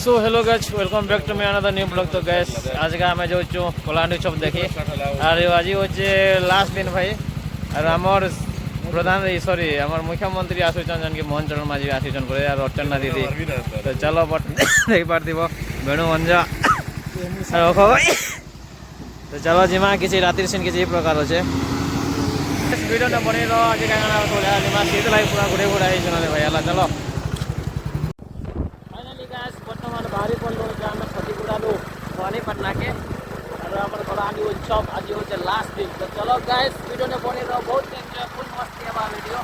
So hello guys welcome back to my another new blog. तो guys आज का आम जो कलाहांडी छप देखी और आज हे लास्ट दिन भाई और आमर प्रधान सॉरी आमर मुख्यमंत्री आसुचन जन की मोहन चरण माझी आसुचन करे और अर्चना दीदी तो चलो बट देख पार्थिव वेणु अंजा तो चलो जिमा किसी रात्रि सीन किसी प्रकार अच्छे वीडियो ने बनी रहा आज क्या जिमा सीट लाइक पूरा घुरे घुरा भाई हला चलो बर्तमान बाहरी पड़ो आम छतीगुड़ू भवानीपाटना के और कलाहांडी उत्सव आज हो लास्ट दिन। तो चलो गाइस वीडियो ने बनी रहा बहुत एंजॉय फुल मस्ती है वीडियो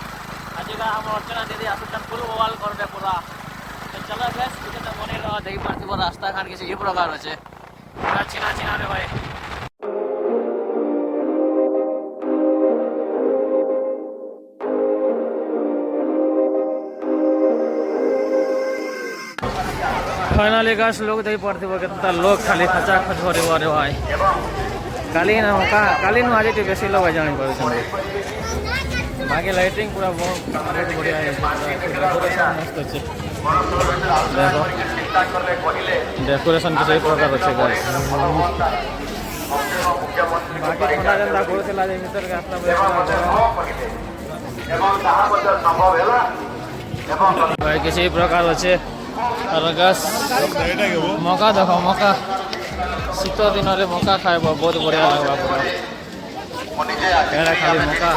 आज का हम अर्चना दीदी आसुचन फुल मोबाइल कर पूरा। तो चलो गाइस वीडियो ने बनी रहा देखी पार्थिव रास्ता घाट किसी प्रकार अच्छे चिना चिना रे भाई फाइनाली गाछ लोग देख पड़ती कितना लोग खाली खचा खच भरे भरे भाई काली ना काली आज बेसी लोग जानी पारे बाकी लाइटिंग पूरा रेट बढ़िया डेकोरेशन मस्त अच्छे डेकोरेशन किसी प्रकार अच्छे बाकी थोड़ा जेनता करूला भीतर भाई किसी प्रकार अच्छे और गस मका देख मका शीत दिन में मका खाए बहुत बढ़िया लगवा पूरा खाली मका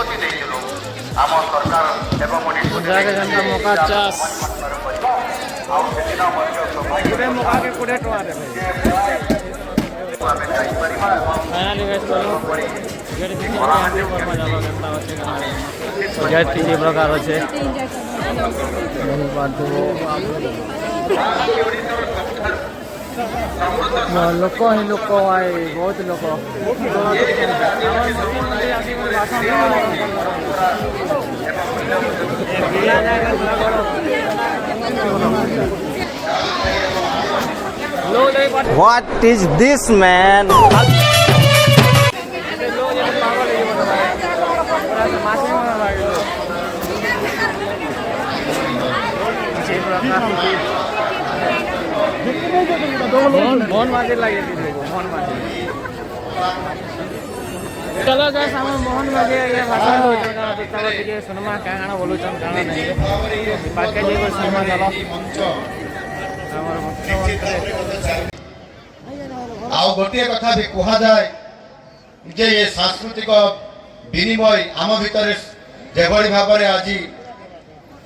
जाके जनता मका चाष मका के 20 टका गेट किसी प्रकार अच्छे लोक ही लोक भाई बहुत लोक What is this, man? Mohan market लगे चलो गाइस हम मोहन मार्केट ये भाषण होचन का तो तब टिके सिनेमा काना बोलुचन काना नहीं पाके जे को सिनेमा चलो आउ गोटे कथा भी कहा जाए जे ये सांस्कृतिक विनिमय आम भितर जेभली भाव में आज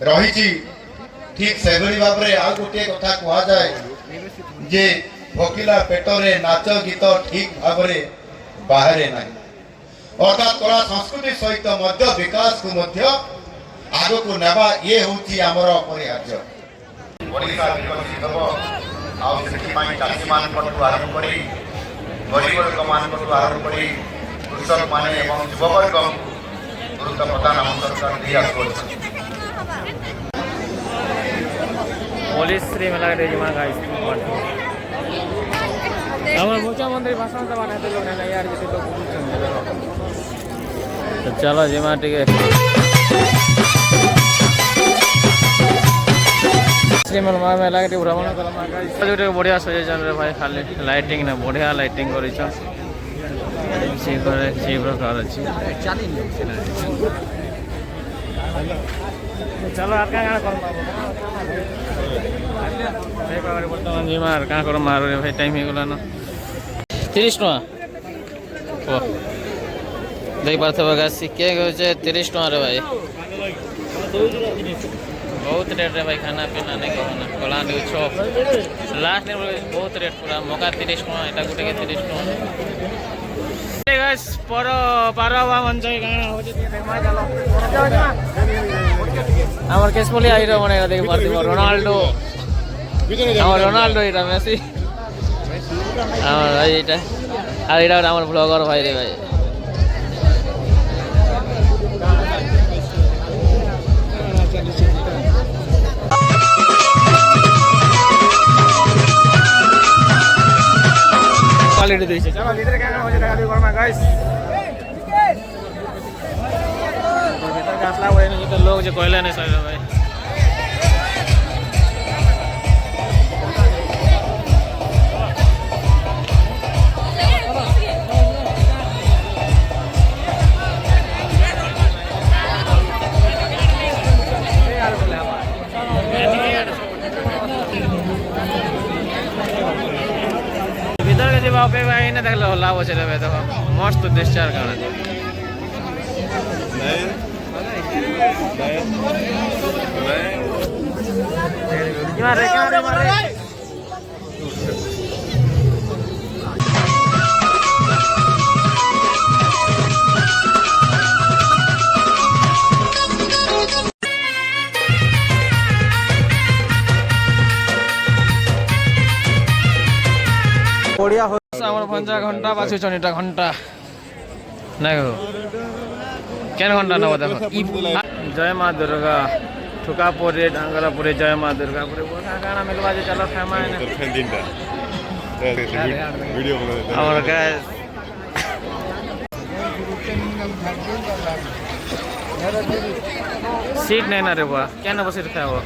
रही ठीक से भाव में आउ गोटे कथा कहा जाए जे भोकिला पेटरे नाच गीत ठीक भाव में बाहर ना अर्थात कला संस्कृति सहित मध्य विकास को मध्य आग को नेबा ये होची आमर अपरिहार्य ओडिशा विकसित हो आउ सेठी माई चासी मान को आरंभ करी गरीब लोक मान को आरंभ करी कृषक माने एवं युववर्ग गुरुत्व प्रदान हम सरकार दिया पुलिस श्री मेला रे जिमा गाइस हमारे मुख्यमंत्री भाषण दबा नहीं लोग नहीं यार जैसे लोग तो चलो जिमा टिके श्रीमन माँ मेला के भ्रमण करमा गाइस जो बढ़िया सजेशन रे भाई खाली लाइटिंग ने बढ़िया लाइटिंग करी छ सी प्रकार अच्छी चलो आर का बर्तमान जी मार क्या कर मार भाई टाइम हो गला ना 30 टका देख पार्थ सिक्के 30 टका रे भाई बहुत रेट रे भाई खाना पीना नहीं कहना कलाहांडी उत्सव लास्ट दिन बहुत रेट पूरा मका 30 टका एटा गुटे के 30 टका गाइस पर पारवा मंच गाना हो जे देखमा चलो हमर केस बोली आई रे बनेगा देख पार्थिव रोनाल्डो रोनाल्डो এটা মেসি আমার ভাই এটা আর এটা আমার ব্লগার ভাই রে ভাই क्वालिटी দিয়েছে চলো ভিতরে কেমন হচ্ছে দেখা দিই করমা গাইস তো ভিতরে আসলা বলে না যে লোক যে কইলে না সবাই ভাই ଯିବା ଅପେକ୍ଷା ଏଇନା ଦେଖିଲେ ଲାଭ ଅଛି ରେ ଦେଖ ମସ୍ତ ଦିଶଚାର କାଣା बढ़िया हो ଆମର ପଞ୍ଚା ଘଣ୍ଟା ବାଛୁଛନ୍ ଏଟା ଘଣ୍ଟା ନାଇଁ ହୋ କେନ୍ ଘଣ୍ଟା ନବ ଦେଖ ଜୟ ମା ଦୁର୍ଗା ଠୁକା ପରେ ଡାଙ୍ଗରା ପରେ ଜୟ ମା ଦୁର୍ଗା ପରେ ବଢା କାଣା ମିଲବା ଯେ ଚାଲ ଖାଇମା ଏନେ वीडियो ଆମର ଗାଏ सीट नहीं ना रे बुआ क्या ना बस खाए वो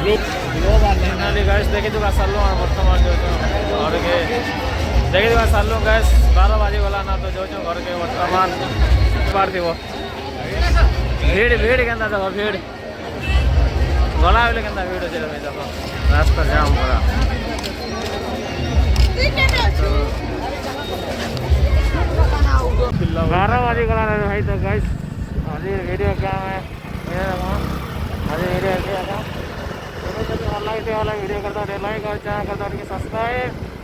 फाइनाली गाइस देखि दुका सालू वर्तमान जो घर के देखि दुका सालू गाइस 12 बाजी वाला ना तो जो घर के वर्तमान बार दिवो भीड़ भीड़ केंदा देखो भीड़ गला बेले केंदा भीड़ होचे देखो रास्ता जाम पूरा 12 बाजी गला रहे भाई तो गाइस आज वीडियो क्या है ये देखो आज वीडियो क्या था वाला वीडियो करता लाइक और चैनल करता सब्सक्राइब